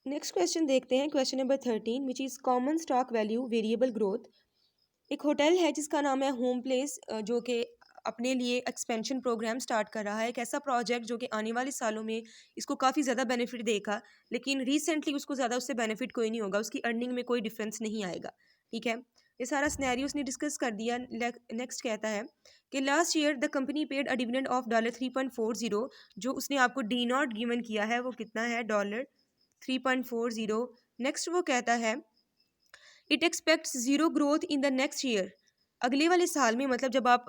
Next question देखते हैं, question number 13 which is common stock value variable growth. एक hotel है जिसका नाम है होम प्लेस, जो कि अपने लिए एक्सपेंशन प्रोग्राम स्टार्ट कर रहा है। एक ऐसा प्रोजेक्ट जो कि आने वाले सालों में इसको काफ़ी ज़्यादा बेनिफिट देगा, लेकिन रिसेंटली उसको ज़्यादा उससे बेनिफिट कोई नहीं होगा, उसकी अर्निंग में कोई डिफरेंस नहीं आएगा। ठीक है, ये सारा सिनेरियो उसने डिस्कस कर दिया। नेक्स्ट कहता है कि last year the company paid a dividend of $3.40। जो उसने आपको डी नॉट गिवन किया है वो कितना है, $3.40। नेक्स्ट वो कहता है it aspects zero growth in the next year. अगले वाले साल में, मतलब जब आप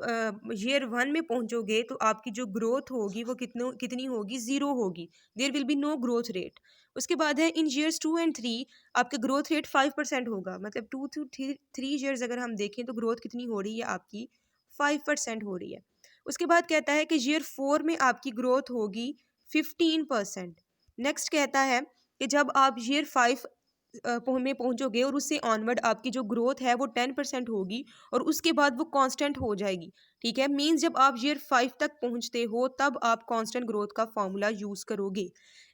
ईयर 1 में पहुंचोगे तो आपकी जो ग्रोथ होगी वो कितनी होगी, ज़ीरो होगी। There will be no growth rate. उसके बाद है इन ईयर्स 2 एंड 3 आपका ग्रोथ रेट 5% होगा। मतलब 2 to 3 ईयर्स अगर हम देखें तो ग्रोथ कितनी हो रही है आपकी, 5% हो रही है। उसके बाद कहता है कि ईयर 4 में आपकी ग्रोथ होगी 15%। नेक्स्ट कहता है कि जब आप ईयर 5 में पहुंचोगे और उससे ऑनवर्ड आपकी जो ग्रोथ है वो 10% होगी और उसके बाद वो कांस्टेंट हो जाएगी। ठीक है, मींस जब आप ईयर 5 तक पहुंचते हो तब आप कांस्टेंट ग्रोथ का फॉर्मूला यूज करोगे।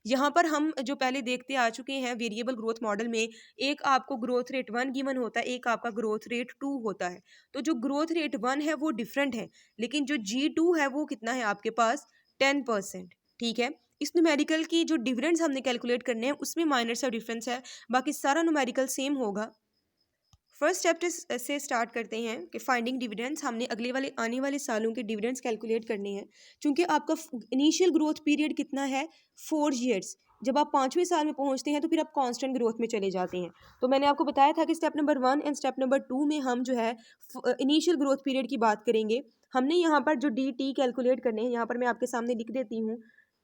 यहाँ पर हम जो पहले देखते आ चुके हैं वेरिएबल ग्रोथ मॉडल में, एक आपको ग्रोथ रेट 1 गिवन होता है, एक आपका ग्रोथ रेट 2 होता है। तो जो ग्रोथ रेट 1 है वो डिफरेंट है, लेकिन जो G2 है वो कितना है आपके पास, 10%। ठीक है, इस न्यूमेरिकल की जो डिविडेंड्स हमने कैलकुलेट करने हैं उसमें माइनर सा डिफरेंस है, बाकी सारा न्यूमेरिकल सेम होगा। फर्स्ट चैप्टर से स्टार्ट करते हैं कि फाइंडिंग डिविडेंड्स। हमने अगले वाले आने वाले सालों के डिविडेंड्स कैलकुलेट करने हैं। चूंकि आपका इनिशियल ग्रोथ पीरियड कितना है, 4 ईयर्स। जब आप 5वें साल में पहुंचते हैं तो फिर आप कांस्टेंट ग्रोथ में चले जाते हैं। तो मैंने आपको बताया था कि step number 1 and step number 2 में हम जो है इनिशियल ग्रोथ पीरियड की बात करेंगे। हमने यहाँ पर जो डी कैलकुलेट करने हैं, यहाँ पर मैं आपके सामने लिख देती हूँ।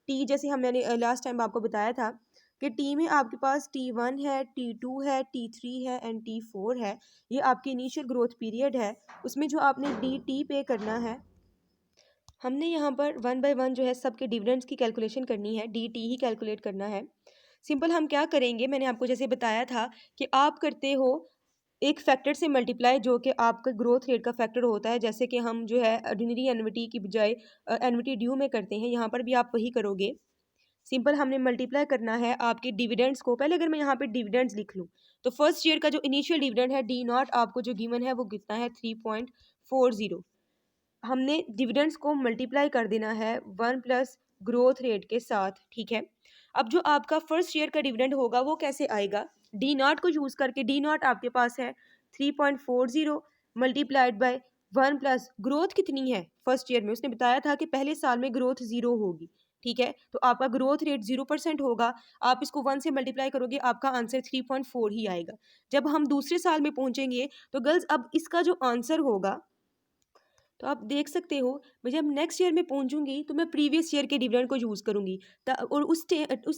टी जैसे मैंने लास्ट टाइम आपको बताया था कि टी में आपके पास T1 है, T2 है, T3 है एंड T4 है। ये आपकी इनिशियल ग्रोथ पीरियड है। उसमें जो आपने डी पे करना है, हमने यहाँ पर 1 बाय 1 जो है सबके डिविडेंड्स की कैलकुलेशन करनी है, डी ही कैलकुलेट करना है। सिंपल हम क्या करेंगे, मैंने आपको जैसे बताया था कि आप करते हो एक फैक्टर से मल्टीप्लाई जो कि आपका ग्रोथ रेट का फैक्टर होता है। जैसे कि हम जो है ऑर्डिनरी एन्युटी की बजाय एन्युटी ड्यू में करते हैं, यहाँ पर भी आप वही करोगे। सिंपल हमने मल्टीप्लाई करना है आपके डिविडेंड्स को। पहले अगर मैं यहाँ पे डिविडेंड्स लिख लूँ तो फर्स्ट ईयर का जो इनिशियल डिविडेंड है डी नॉट आपको जो गिवन है वो कितना है, 3.40। हमने डिविडेंड्स को मल्टीप्लाई कर देना है 1 प्लस ग्रोथ रेट के साथ। ठीक है, अब जो आपका फर्स्ट ईयर का डिविडेंड होगा वो कैसे आएगा, डी नॉट को यूज करके। डी नॉट आपके पास है 3.40 मल्टीप्लाइड बाय 1 प्लस ग्रोथ कितनी है फर्स्ट ईयर में, उसने बताया था कि पहले साल में ग्रोथ 0 होगी। ठीक है, तो आपका ग्रोथ रेट 0% होगा। आप इसको 1 से मल्टीप्लाई करोगे, आपका आंसर 3.4 ही आएगा। जब हम दूसरे साल में पहुंचेंगे तो गर्ल्स अब इसका जो आंसर होगा, तो आप देख सकते हो मैं जब नेक्स्ट ईयर में पहुंचूंगी तो मैं प्रीवियस ईयर के डिविडेंड को यूज़ करूंगी। और उस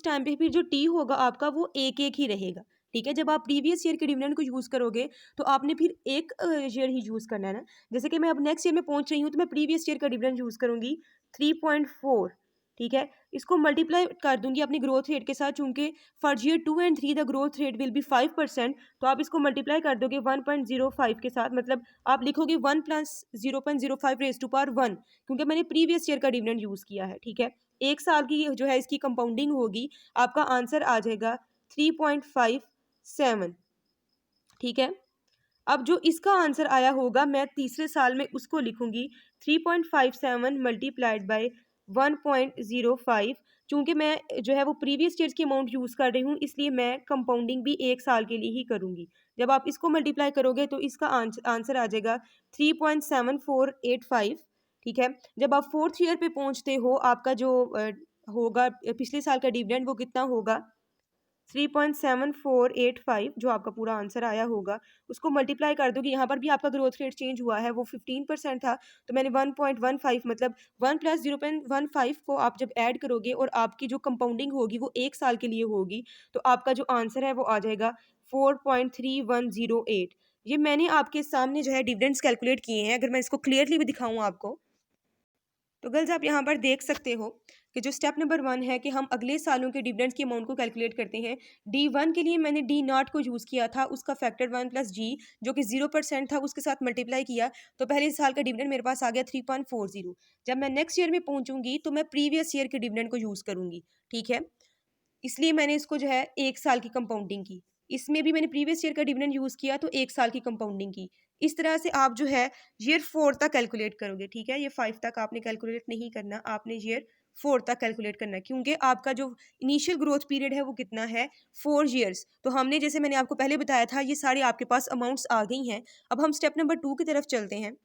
टाइम पे फिर जो टी होगा आपका वो एक एक ही रहेगा। ठीक है, जब आप प्रीवियस ईयर के डिविडेंड को यूज़ करोगे तो आपने फिर एक ईयर ही यूज़ करना है ना। जैसे कि मैं अब नेक्स्ट ईयर में पहुंच रही हूँ तो मैं प्रीवियस ईयर का डिविडेंड यूज़ करूंगी 3.4। ठीक है, इसको मल्टीप्लाई कर दूंगी अपनी ग्रोथ रेट के साथ। चूंकि for year 2 and 3 the growth rate will be 5%, तो आप इसको मल्टीप्लाई कर दोगे 1.05 के साथ। मतलब आप लिखोगे 1 प्लस 0.05 रेज टू पावर 1, क्योंकि मैंने प्रीवियस ईयर का डिविडेंड यूज़ किया है। ठीक है, एक साल की जो है इसकी कंपाउंडिंग होगी, आपका आंसर आ जाएगा 3.57। ठीक है, अब जो इसका आंसर आया होगा मैं तीसरे साल में उसको लिखूंगी 3.57 मल्टीप्लाइड बाय 1.05। चूंकि मैं जो है वो प्रीवियस ईयर की अमाउंट यूज़ कर रही हूँ इसलिए मैं कंपाउंडिंग भी एक साल के लिए ही करूँगी। जब आप इसको मल्टीप्लाई करोगे तो इसका आंसर आ जाएगा 3.7485। ठीक है, जब आप फोर्थ ईयर पे पहुँचते हो आपका जो होगा पिछले साल का डिविडेंड वो कितना होगा, 3.7485, जो आपका पूरा आंसर आया होगा। उसको मल्टीप्लाई कर दोगे, यहाँ पर भी आपका ग्रोथ रेट चेंज हुआ है, वो 15% था तो मैंने 1.15 मतलब 1 प्लस 0.15 को आप जब ऐड करोगे और आपकी जो कंपाउंडिंग होगी वो एक साल के लिए होगी, तो आपका जो आंसर है वो आ जाएगा 4.3108। ये मैंने आपके सामने जो है डिविडेंड्स कैलकुलेट किए हैं। अगर मैं इसको क्लियरली भी दिखाऊँ आपको तो गर्ल्स आप यहाँ पर देख सकते हो कि जो स्टेप नंबर 1 है कि हम अगले सालों के डिविडेंड्स की अमाउंट को कैलकुलेट करते हैं। D1 के लिए मैंने डी नॉट को यूज़ किया था, उसका फैक्टर 1 प्लस जी जो कि 0% था उसके साथ मल्टीप्लाई किया, तो पहले साल का डिविडेंड मेरे पास आ गया 3.40। जब मैं नेक्स्ट ईयर में पहुंचूंगी तो मैं प्रीवियस ईयर के डिविडेंड को यूज़ करूंगी। ठीक है, इसलिए मैंने इसको जो है 1 साल की कंपाउंडिंग की। इसमें भी मैंने प्रीवियस ईयर का डिविडेंड यूज़ किया तो 1 साल की कंपाउंडिंग की। इस तरह से आप जो है ईयर 4 तक कैलकुलेट करोगे, ठीक है? ये 5 तक आपने कैलकुलेट नहीं करना, आपने ईयर 4 तक कैलकुलेट करना है क्योंकि आपका जो इनिशियल ग्रोथ पीरियड है वो कितना है? 4 ईयर्स। तो हमने जैसे मैंने आपको पहले बताया था ये सारे आपके पास अमाउंट्स आ गई हैं। अब हम स्टेप नंबर 2 की तरफ चलते हैं।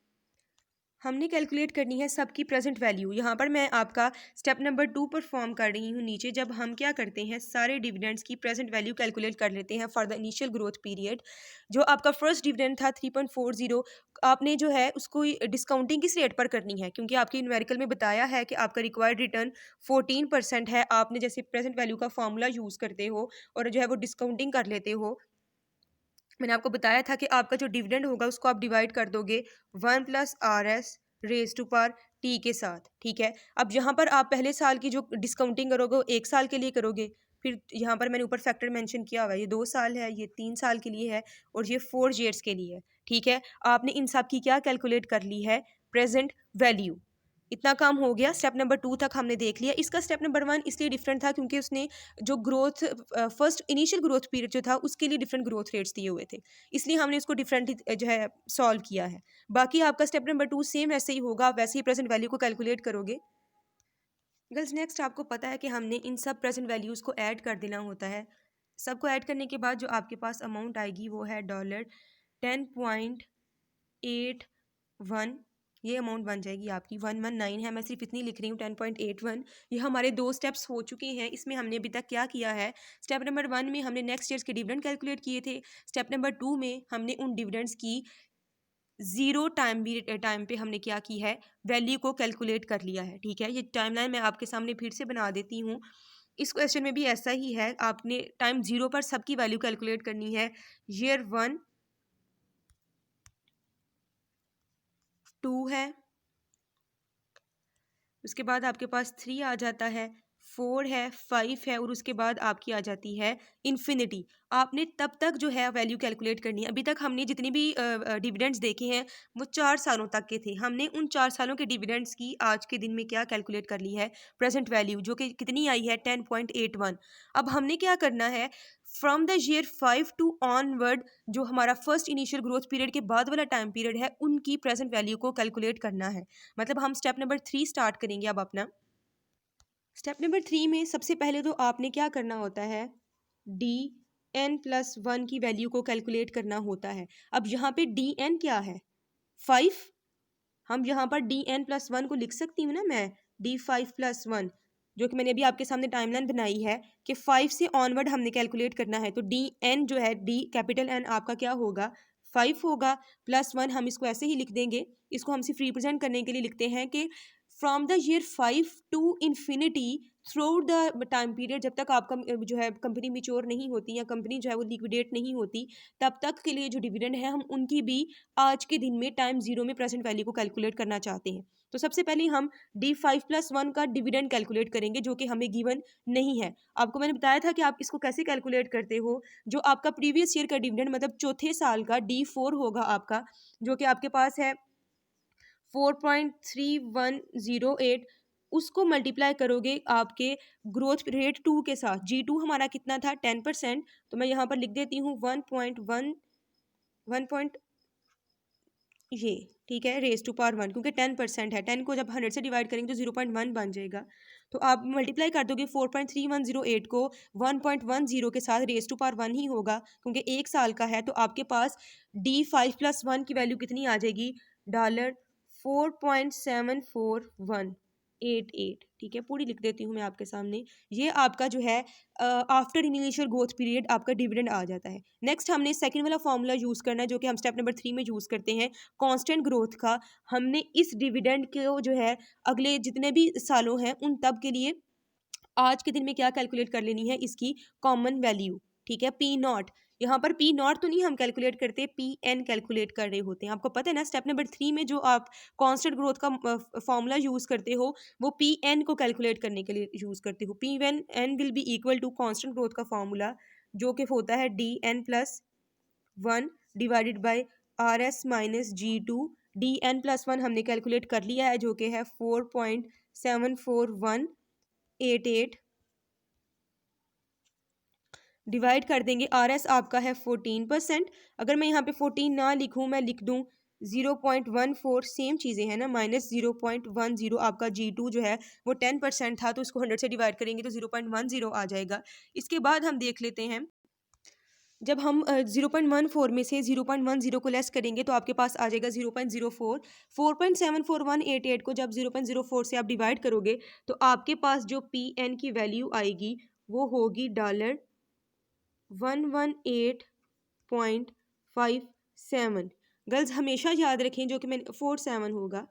हमने कैलकुलेट करनी है सबकी प्रेजेंट वैल्यू। यहाँ पर मैं आपका स्टेप नंबर 2 परफॉर्म कर रही हूँ नीचे। जब हम क्या करते हैं सारे डिविडेंड्स की प्रेजेंट वैल्यू कैलकुलेट कर लेते हैं for the initial growth period. जो आपका फर्स्ट डिविडेंड था 3.40, आपने जो है उसको डिस्काउंटिंग किस रेट पर करनी है क्योंकि आपकी न्यूमेरिकल में बताया है कि आपका रिक्वायर्ड रिटर्न 14% है। आपने जैसे प्रेजेंट वैल्यू का फॉर्मूला यूज़ करते हो और जो है वो डिस्काउंटिंग कर लेते हो। मैंने आपको बताया था कि आपका जो डिविडेंड होगा उसको आप डिवाइड कर दोगे 1+RS raise to power T के साथ, ठीक है? अब यहाँ पर आप पहले साल की जो डिस्काउंटिंग करोगे वो 1 साल के लिए करोगे। फिर यहाँ पर मैंने ऊपर फैक्टर मेंशन किया हुआ है, ये 2 साल है, ये 3 साल के लिए है और ये 4 ईयर्स के लिए है, ठीक है? आपने इन सब की क्या कैलकुलेट कर ली है? Present value. इतना काम हो गया, स्टेप नंबर 2 तक हमने देख लिया। इसका स्टेप नंबर 1 इसलिए डिफरेंट था क्योंकि उसने जो growth first initial growth period जो था उसके लिए डिफरेंट ग्रोथ रेट्स दिए हुए थे, इसलिए हमने इसको डिफरेंट जो है सॉल्व किया है। बाकी आपका स्टेप नंबर 2 सेम वैसे ही होगा, आप वैसे ही प्रेजेंट वैल्यू को कैलकुलेट करोगे। गर्ल्स नेक्स्ट आपको पता है कि हमने इन सब प्रेजेंट वैल्यूज़ को ऐड कर देना होता है। सबको ऐड करने के बाद जो आपके पास अमाउंट आएगी वो है $10.81। ये अमाउंट बन जाएगी आपकी 119 है, मैं सिर्फ इतनी लिख रही हूँ 10.81। ये हमारे 2 स्टेप्स हो चुके हैं। इसमें हमने अभी तक क्या किया है? स्टेप नंबर 1 में हमने नेक्स्ट ईयर्स के डिविडेंड कैलकुलेट किए थे। स्टेप नंबर 2 में हमने उन डिविडेंड्स की ज़ीरो टाइम पे हमने क्या की है? वैल्यू को कैलकुलेट कर लिया है, ठीक है? ये टाइमलाइन मैं आपके सामने फिर से बना देती हूँ। इस क्वेश्चन में भी ऐसा ही है, आपने टाइम 0 पर सबकी वैल्यू कैलकुलेट करनी है। ईयर 1 2 है, उसके बाद आपके पास 3 आ जाता है, 4 है, 5 है और उसके बाद आपकी आ जाती है इन्फिनिटी। आपने तब तक जो है वैल्यू कैलकुलेट करनी है। अभी तक हमने जितने भी डिविडेंड्स देखे हैं वो 4 सालों तक के थे। हमने उन 4 सालों के डिविडेंड्स की आज के दिन में क्या कैलकुलेट कर ली है? प्रेजेंट वैल्यू, जो कि कितनी आई है? 10.81। अब हमने क्या करना है? From the year 5 to onward, जो हमारा फर्स्ट इनिशियल ग्रोथ पीरियड के बाद वाला टाइम पीरियड है, उनकी प्रेजेंट वैल्यू को कैलकुलेट करना है। मतलब हम स्टेप नंबर 3 स्टार्ट करेंगे अब अपना। स्टेप नंबर 3 में सबसे पहले तो आपने क्या करना होता है? DN+1 की वैल्यू को कैलकुलेट करना होता है। अब यहाँ पे DN क्या है? 5। हम यहाँ पर DN+1 को लिख सकती हूँ ना मैं, D5+1, जो कि मैंने अभी आपके सामने टाइमलाइन बनाई है कि 5 से ऑनवर्ड हमने कैलकुलेट करना है। तो DN जो है, D कैपिटल N आपका क्या होगा? 5 होगा, +1 हम इसको ऐसे ही लिख देंगे। इसको हम सिर्फ रिप्रेजेंट करने के लिए लिखते हैं कि from the year 5 to infinity through the time period, जब तक आपका जो है कंपनी मिच्योर नहीं होती या कंपनी जो है वो लिक्विडेट नहीं होती, तब तक के लिए जो डिविडेंड है हम उनकी भी आज के दिन में टाइम 0 में प्रेजेंट वैल्यू को कैलकुलेट करना चाहते हैं। तो सबसे पहले हम D5+1 का डिविडेंड कैलकुलेट करेंगे जो कि हमें गिवन नहीं है। आपको मैंने बताया था कि आप इसको कैसे कैलकुलेट करते हो। जो आपका प्रीवियस ईयर का डिविडेंड मतलब चौथे साल का D4 होगा आपका, जो कि आपके पास है 4.3108, उसको मल्टीप्लाई करोगे आपके ग्रोथ रेट 2 के साथ। G2 हमारा कितना था? 10%। तो मैं यहाँ पर लिख देती हूँ 1.1 1 ये, ठीक है, रेज टू पावर 1, क्योंकि 10% है। 10 को जब 100 से डिवाइड करेंगे तो 0.1 बन जाएगा। तो आप मल्टीप्लाई कर दोगे 4.3108 को 1.10 के साथ, रेज टू पावर 1 ही होगा क्योंकि 1 साल का है। तो आपके पास D5+1 की वैल्यू कितनी आ जाएगी? $4.7488, ठीक है, पूरी लिख देती हूँ मैं आपके सामने। ये आपका जो है आफ्टर इनिशियल ग्रोथ पीरियड आपका डिविडेंड आ जाता है। नेक्स्ट हमने सेकंड वाला फॉर्मूला यूज़ करना है जो कि हम स्टेप नंबर 3 में यूज़ करते हैं कांस्टेंट ग्रोथ का। हमने इस डिविडेंड को जो है अगले जितने भी सालों हैं उन तब के लिए आज के दिन में क्या कैलकुलेट कर लेनी है? इसकी कॉमन वैल्यू, ठीक है, P0। यहाँ पर P0 तो नहीं हम कैलकुलेट करते, PN कैलकुलेट कर रहे होते हैं। आपको पता है ना, स्टेप नंबर 3 में जो आप कांस्टेंट ग्रोथ का फॉर्मूला यूज़ करते हो वो PN को कैलकुलेट करने के लिए यूज़ करते हो। P1N will be equal to constant growth का फॉर्मूला जो कि होता है DN+1 divided by RS minus G2। DN+1 हमने कैलकुलेट कर लिया है जो कि है 4.74188। डिवाइड कर देंगे, आर एस आपका है 14%। अगर मैं यहाँ पे 14 ना लिखूँ, मैं लिख दूँ 0.14, सेम चीज़ें हैं ना, -0.10 आपका G2 जो है वो 10% था, तो उसको 100 से डिवाइड करेंगे तो 0.10 आ जाएगा। इसके बाद हम देख लेते हैं, जब हम 0.14 में से 0.10 को लेस करेंगे तो आपके पास आ जाएगा 0.04। 4.74188 को जब 0.04 से आप डिवाइड करोगे तो आपके पास जो पी एन की वैल्यू आएगी वो होगी $118.57। गर्ल्स हमेशा याद रखें, जो कि मैं 47 होगा,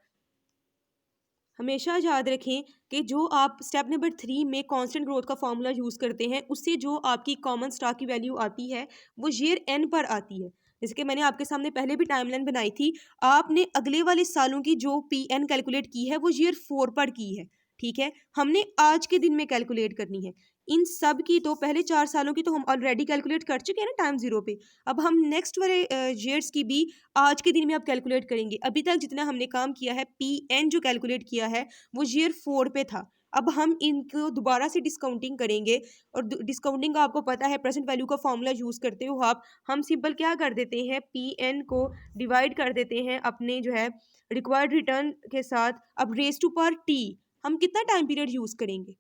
हमेशा याद रखें कि जो आप स्टेप नंबर 3 में कांस्टेंट ग्रोथ का फॉर्मूला यूज़ करते हैं, उससे जो आपकी कॉमन स्टॉक की वैल्यू आती है वो ईयर एन पर आती है। जैसे कि मैंने आपके सामने पहले भी टाइमलाइन बनाई थी, आपने अगले वाले सालों की जो पी एन कैलकुलेट की है वो ईयर 4 पर की है, ठीक है। हमने आज के दिन में कैलकुलेट करनी है। इन सब की तो पहले 4 सालों की तो हम ऑलरेडी कैलकुलेट कर चुके हैं ना टाइम जीरो पे। अब हम नेक्स्ट वाले ईयर्स की भी आज के दिन में आप कैलकुलेट करेंगे। अभी तक जितना हमने काम किया है, पी एन जो कैलकुलेट किया है वो ईयर 4 पे था। अब हम इनको दोबारा से डिस्काउंटिंग करेंगे, और डिस्काउंटिंग का आपको पता है प्रेजेंट वैल्यू का फॉर्मूला यूज़ करते हो आप। हम सिंपल क्या कर देते हैं, पी एन को डिवाइड कर देते हैं अपने जो है रिक्वायर्ड रिटर्न के साथ। अब रेस टू पावर टी हम कितना टाइम पीरियड यूज़ करेंगे,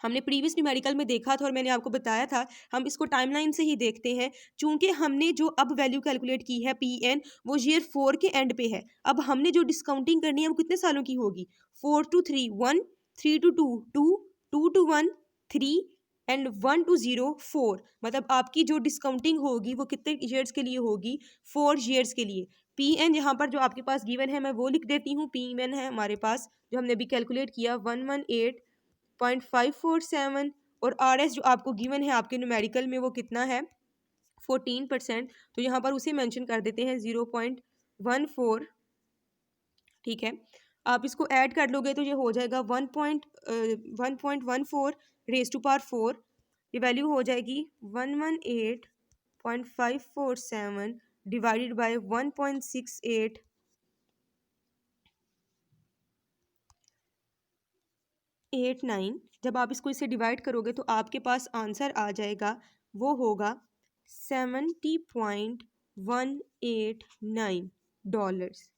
हमने प्रीवियस न्यूमेरिकल में देखा था और मैंने आपको बताया था, हम इसको टाइमलाइन से ही देखते हैं। चूंकि हमने जो अब वैल्यू कैलकुलेट की है पी एन वो ईयर 4 के एंड पे है। अब हमने जो डिस्काउंटिंग करनी है वो कितने सालों की होगी, 4 to 3 1, 3 to 2 2, 2 to 1 3 and 1 to 0 4। मतलब आपकी जो डिस्काउंटिंग होगी वो कितने ईयर्स के लिए होगी, 4 ईयर्स के लिए। पी एन यहाँ पर जो आपके पास गिवन है मैं वो लिख देती हूँ। पी एन है हमारे पास जो हमने अभी कैलकुलेट किया 118.547, और आर एस जो आपको गिवन है आपके न्यूमेरिकल में वो कितना है 14%। तो यहाँ पर उसे मेंशन कर देते हैं 0.14, ठीक है। आप इसको ऐड कर लोगे तो ये हो जाएगा 1.14 रेज टू पावर 4। ये वैल्यू हो जाएगी 118.547 डिवाइडेड बाय 1.6889। जब आप इसको इससे डिवाइड करोगे तो आपके पास आंसर आ जाएगा, वो होगा $70.189,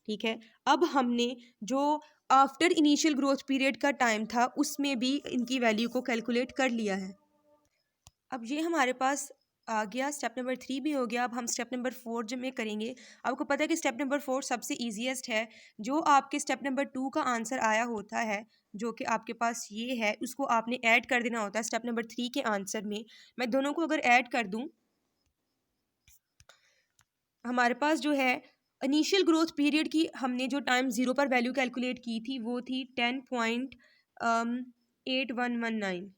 ठीक है। अब हमने जो आफ्टर इनिशियल ग्रोथ पीरियड का टाइम था उसमें भी इनकी वैल्यू को कैलकुलेट कर लिया है। अब ये हमारे पास आ गया, स्टेप नंबर 3 भी हो गया। अब हम स्टेप नंबर 4 जब में करेंगे, आपको पता है कि स्टेप नंबर 4 सबसे ईजीएस्ट है। जो आपके स्टेप नंबर 2 का आंसर आया होता है, जो कि आपके पास ये है, उसको आपने ऐड कर देना होता है स्टेप नंबर 3 के आंसर में। मैं दोनों को अगर ऐड कर दूं, हमारे पास जो है इनिशियल ग्रोथ पीरियड की हमने जो टाइम जीरो पर वैल्यू कैलकुलेट की थी वो थी 10.8119,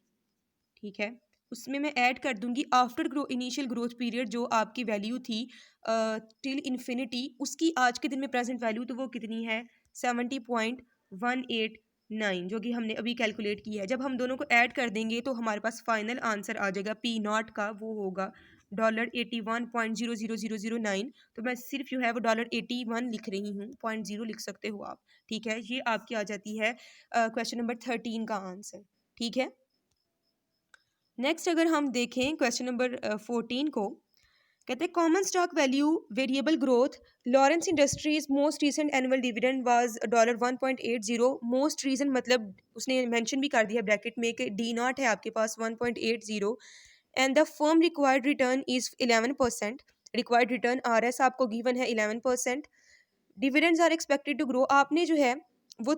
ठीक है। उसमें मैं ऐड कर दूंगी आफ्टर इनिशियल ग्रोथ पीरियड जो आपकी वैल्यू थी टिल इन्फिनिटी, उसकी आज के दिन में प्रेजेंट वैल्यू तो वो कितनी है 70.189, जो कि हमने अभी कैलकुलेट की है। जब हम दोनों को ऐड कर देंगे तो हमारे पास फाइनल आंसर आ जाएगा पी नॉट का, वो होगा $81.00009। तो मैं सिर्फ जो है वो $81 लिख रही हूँ, 0.0 लिख सकते हो आप, ठीक है। ये आपकी आ जाती है क्वेश्चन नंबर 13 का आंसर, ठीक है। नेक्स्ट अगर हम देखें क्वेश्चन नंबर 14 को, कहते हैं common stock value variable growth Lawrence industries most recent annual dividend was $1.80। Most recent मतलब उसने मेंशन भी कर दिया ब्रैकेट में कि डी नॉट है आपके पास 1.80, and the firm required return is 11%। Required return R S आपको गिवन है 11%। Dividends are expected to grow. आपने जो है वो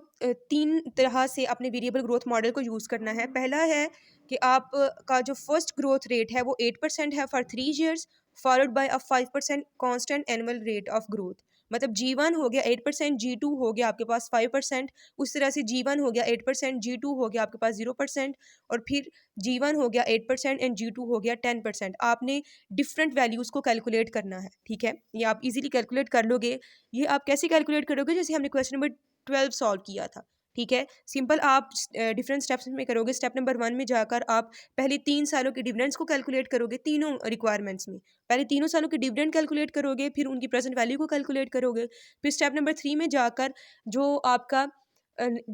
3 तरह से अपने वेरिएबल ग्रोथ मॉडल को यूज़ करना है। पहला है कि आप का जो फर्स्ट ग्रोथ रेट है वो 8% है for 3 years, followed by a 5% constant annual rate of growth. मतलब G1 हो गया 8%, G2 हो गया आपके पास 5%, उस तरह से G1 हो गया 8%, G2 हो गया आपके पास 0%, और फिर G1 हो गया 8% एंड G2 हो गया 10%। आपने डिफरेंट वैल्यूज़ को कैलकुलेट करना है, ठीक है। ये आप इजीली कैलकुलेट कर लोगे। ये आप कैसे कैलकुलेट करोगे, जैसे हमने क्वेश्चन नंबर 12 सॉल्व किया था, ठीक है। सिंपल आप डिफरेंट स्टेप्स में करोगे। स्टेप नंबर 1 में जाकर आप पहले 3 सालों के डिविडेंड्स को कैलकुलेट करोगे, तीनों रिक्वायरमेंट्स में पहले तीनों सालों के डिविडेंड कैलकुलेट करोगे, फिर उनकी प्रेजेंट वैल्यू को कैलकुलेट करोगे। फिर स्टेप नंबर 3 में जाकर जो आपका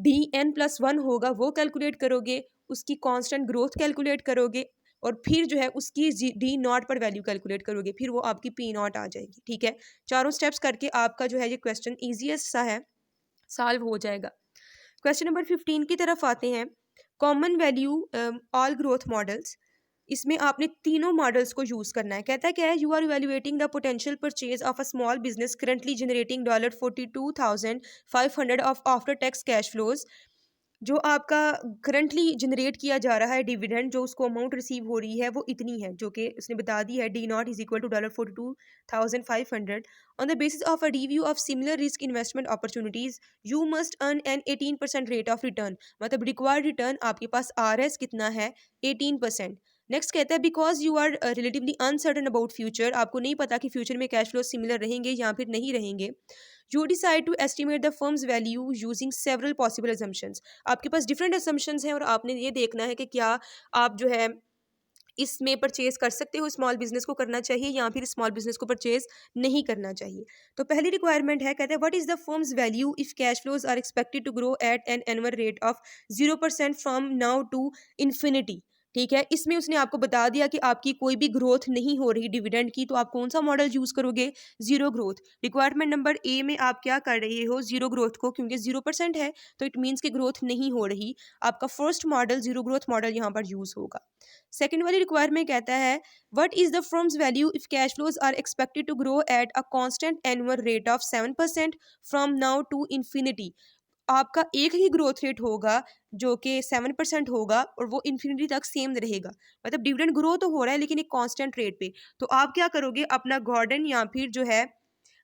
DN+1 होगा वो कैलकुलेट करोगे, उसकी कांस्टेंट ग्रोथ कैलकुलेट करोगे, और फिर जो है उसकी डी नॉट पर वैल्यू कैलकुलेट करोगे, फिर वो आपकी पी नॉट आ जाएगी। ठीक है, चारों स्टेप्स करके आपका जो है ये क्वेश्चन ईजीएस्ट सा है, सॉल्व हो जाएगा। क्वेश्चन नंबर 15 की तरफ आते हैं। Common value all growth models, इसमें आपने तीनों मॉडल्स को यूज करना है। कहता है क्या है, you are evaluating the potential purchase of a small business currently generating $42,500 of after tax cash flows. जो आपका करंटली जनरेट किया जा रहा है डिविडेंड, जो उसको अमाउंट रिसीव हो रही है वो इतनी है, जो कि उसने बता दी है, D naught is equal to $42,500। On the basis of a review of similar risk investment opportunities you must earn an 18% rate of return. मतलब रिक्वायर्ड रिटर्न आपके पास RS कितना है, 18%। नेक्स्ट कहता है because you are relatively uncertain about future, आपको नहीं पता कि फ्यूचर में कैश फ्लो सिमिलर रहेंगे या फिर नहीं रहेंगे। You decide to estimate the firm's value using several possible assumptions. आपके पास डिफरेंट असम्पशंस हैं और आपने ये देखना है कि क्या आप जो है इसमें परचेज कर सकते हो, स्मॉल बिजनेस को करना चाहिए या फिर स्मॉल बिजनेस को परचेज नहीं करना चाहिए। तो पहली रिक्वायरमेंट है, कहते हैं what is the firm's value if cash flows are expected to grow at an annual rate of 0% from now to infinity. ठीक है, इसमें उसने आपको बता दिया कि आपकी कोई भी ग्रोथ नहीं हो रही डिविडेंड की, तो आप कौन सा मॉडल यूज करोगे, zero growth. Requirement number A में आप क्या कर रहे हो, जीरो ग्रोथ को, क्योंकि 0% है तो इट मीन्स कि ग्रोथ नहीं हो रही, आपका first model zero growth model यहाँ पर यूज होगा। सेकेंड वाली रिक्वायरमेंट कहता है what is the firm's value if cash flows are expected to grow at a constant annual rate of 7% from now to infinity. आपका एक ही ग्रोथ रेट होगा जो कि 7% होगा और वो इन्फिनिटी तक सेम रहेगा। मतलब डिविडेंड ग्रो तो हो रहा है लेकिन एक कांस्टेंट रेट पे। तो आप क्या करोगे, अपना गॉर्डन या फिर जो है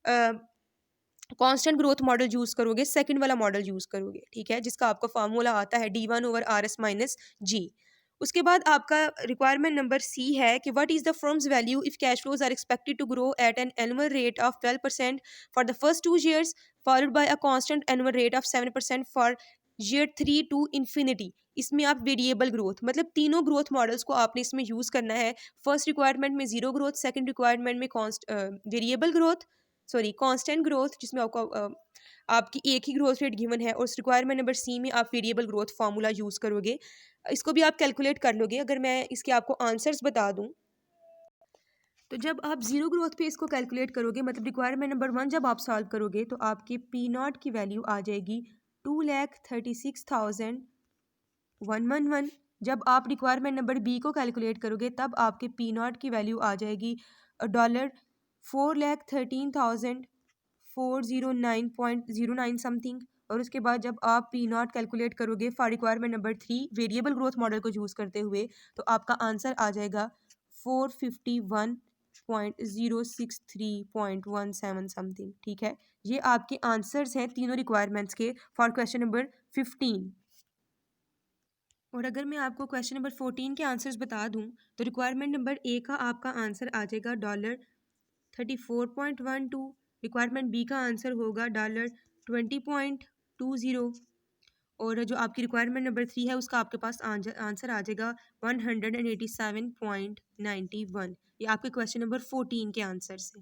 कांस्टेंट ग्रोथ मॉडल यूज करोगे, सेकंड वाला मॉडल यूज करोगे। ठीक है, जिसका आपका फार्मूला आता है D1/RS-G। उसके बाद आपका रिक्वायरमेंट नंबर सी है कि what is the firm's value if cash flows are expected to grow at an annual rate of 12% for the first 2 years followed by a constant annual rate of 7% for year 3 to infinity. इसमें आप variable growth, मतलब तीनों growth models को आपने इसमें use करना है। First requirement में जीरो ग्रोथ, सेकंड रिक्वायरमेंट में variable growth, sorry constant growth, जिसमें आपको आपकी एक ही ग्रोथ रेट गिवन है, और उस रिक्वायरमेंट नंबर सी में आप वेरिएबल ग्रोथ फार्मूला यूज़ करोगे। इसको भी आप कैलकुलेट कर लोगे। अगर मैं इसके आपको आंसर्स बता दूं, तो जब आप जीरो ग्रोथ पे इसको कैलकुलेट करोगे, मतलब रिक्वायरमेंट नंबर 1 जब आप सॉल्व करोगे तो आपके पी नॉट की वैल्यू आ जाएगी 2,36,111। जब आप रिक्वायरमेंट नंबर बी को कैलकुलेट करोगे तब आपके पी नॉट की वैल्यू आ जाएगी $413,409.09 समथिंग। और उसके बाद जब आप पी नॉट कैलकुलेट करोगे for requirement number 3 variable growth model को यूज़ करते हुए, तो आपका आंसर आ जाएगा 451.063.17 समथिंग। ठीक है, ये आपके आंसर्स हैं तीनों रिक्वायरमेंट्स के फॉर क्वेश्चन नंबर 15। और अगर मैं आपको क्वेश्चन नंबर 14 के आंसर्स बता दूं, तो रिक्वायरमेंट नंबर ए का आपका आंसर आ जाएगा $34.12। रिक्वायरमेंट बी का आंसर होगा $20.20। और जो आपकी रिक्वायरमेंट नंबर 3 है उसका आपके पास आंसर आ जाएगा 187.91। ये आपके क्वेश्चन नंबर 14 के आंसर से।